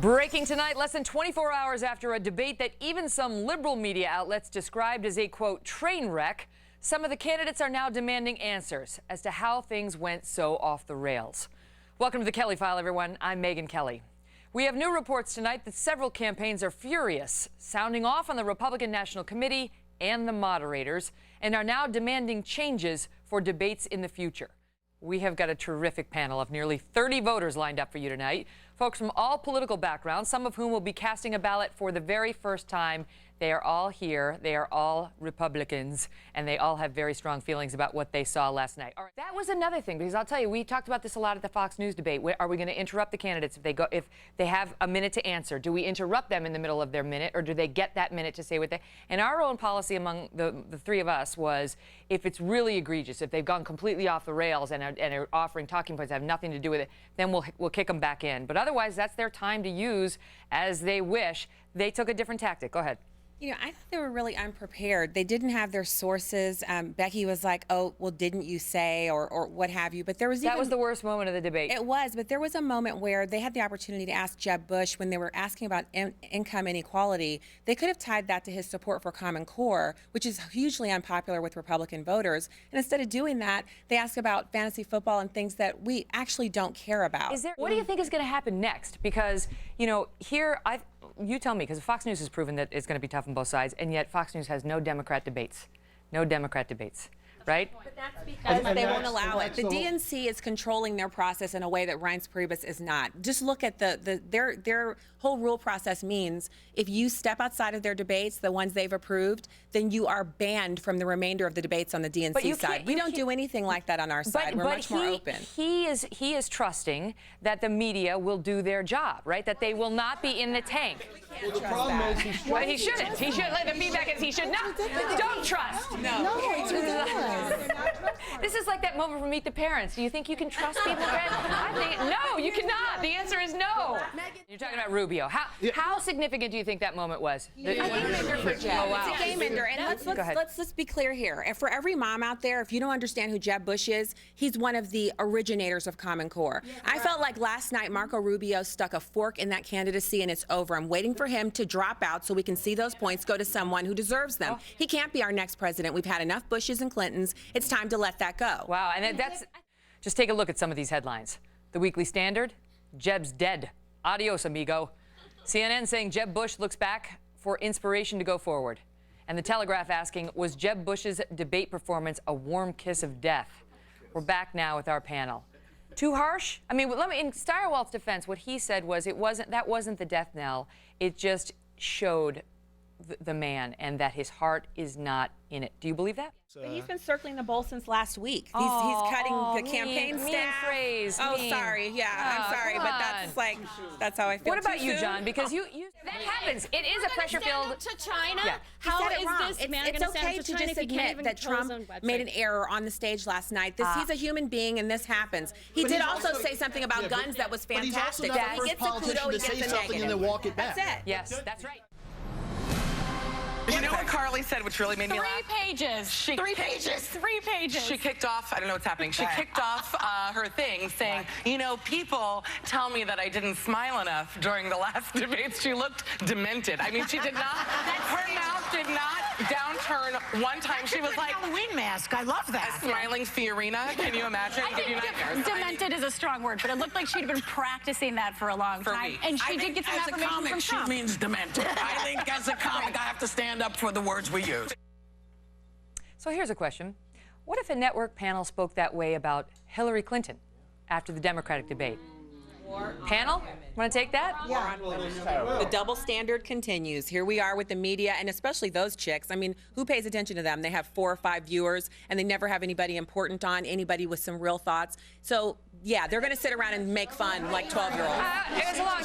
Breaking tonight, less than 24 hours after a debate that even some liberal media outlets described as a, quote, train wreck, some of the candidates are now demanding answers as to how things went so off the rails. Welcome to the Kelly File, everyone. I'm Megyn Kelly. We have new reports tonight that several campaigns are furious, sounding off on the Republican National Committee and the moderators, and are now demanding changes for debates in the future. We have got a terrific panel of nearly 30 voters lined up for you tonight. Folks from all political backgrounds, some of whom will be casting a ballot for the very first time. They are all here. They are all Republicans, and they all have very strong feelings about what they saw last night. All right. That was another thing, because I'll tell you, we talked about this a lot at the Fox News debate. Are we going to interrupt the candidates if they have a minute to answer? Do we interrupt them in the middle of their minute, or do they get that minute to say what they? And our own policy among the three of us was, if it's really egregious, if they've gone completely off the rails and are offering talking points that have nothing to do with it, then we'll kick them back in. But otherwise, that's their time to use as they wish. They took a different tactic. Go ahead. You know, I thought they were really unprepared. They didn't have their sources. Becky was like, oh, well, didn't you say, or what have you. But there was That was the worst moment of the debate. It was, but there was a moment where they had the opportunity to ask Jeb Bush when they were asking about income inequality. They could have tied that to his support for Common Core, which is hugely unpopular with Republican voters. And instead of doing that, they asked about fantasy football and things that we actually don't care about. What do you think is going to happen next? Because, you know, here, you tell me, because Fox News has proven that it's going to be tough on both sides, and yet Fox News has no Democrat debates. No Democrat debates, right? But that's because they won't allow it. The DNC is controlling their process in a way that Reince Priebus is not. Just look at their whole rule process means if you step outside of their debates, the ones they've approved, then you are banned from the remainder of the debates on the DNC side. We don't do anything like that on our side. We're much more open. He is trusting that the media will do their job, right? That they will not be in the tank. Well, the problem is he shouldn't. He should let the feedback is he should not. Don't trust. No. This is like that moment from Meet the Parents. Do you think you can trust people, Greg? I think no, you cannot. The answer is no. You're talking about Rubio. How significant do you think that moment was? A game ender for Jeb. Oh, wow. It's a game ender. And let's be clear here. And for every mom out there, if you don't understand who Jeb Bush is, he's one of the originators of Common Core. I felt like last night Marco Rubio stuck a fork in that candidacy, and it's over. I'm waiting for him to drop out so we can see those points go to someone who deserves them. He can't be our next president. We've had enough Bushes and Clintons. It's time to let that go. Wow, and that's just take a look at some of these headlines. The Weekly Standard, Jeb's dead. Adios, amigo. CNN saying Jeb Bush looks back for inspiration to go forward. And the Telegraph asking, was Jeb Bush's debate performance a warm kiss of death? We're back now with our panel. Too harsh? I mean, in Stirewalt's defense, what he said was that wasn't the death knell. It just showed the man, and that his heart is not in it. Do you believe that? But he's been circling the bowl since last week. He's cutting the campaign staff. Sorry. Yeah, I'm sorry, but that's how I feel. What about you, John? Because that happens. It is a pressure-filled. To China? Yeah. How is this man going to stand okay up to China just if he can't admit even that control his Trump own website? made an error on the stage last night. He's a human being, and this happens. He did also say something about guns that was fantastic. But he's also not the first politician to say something and then walk it back. That's it. Yes, that's right. You know what Carly said, which really made me laugh? 3 pages. 3 pages. 3 pages. She kicked off, I don't know what's happening, she kicked off her thing saying, you know, people tell me that I didn't smile enough during the last debates. She looked demented. I mean, she did not, her mouth did not downturn one time. She was like, Halloween mask, I love that. A smiling Fiorina, can you imagine? I think demented is a strong word, but it looked like she'd been practicing that for a long time. weeks. And she did get some affirmation from Trump. She means demented. I think as a comic, I have to stand up for the words we use. So here's a question. What if a network panel spoke that way about Hillary Clinton after the Democratic debate? Panel, want to take that? Yeah. The double standard continues. Here we are with the media, and especially those chicks. I mean, who pays attention to them? They have 4 or 5 viewers, and they never have anybody important on, anybody with some real thoughts. So, yeah, they're going to sit around and make fun like 12-year-olds. It was a long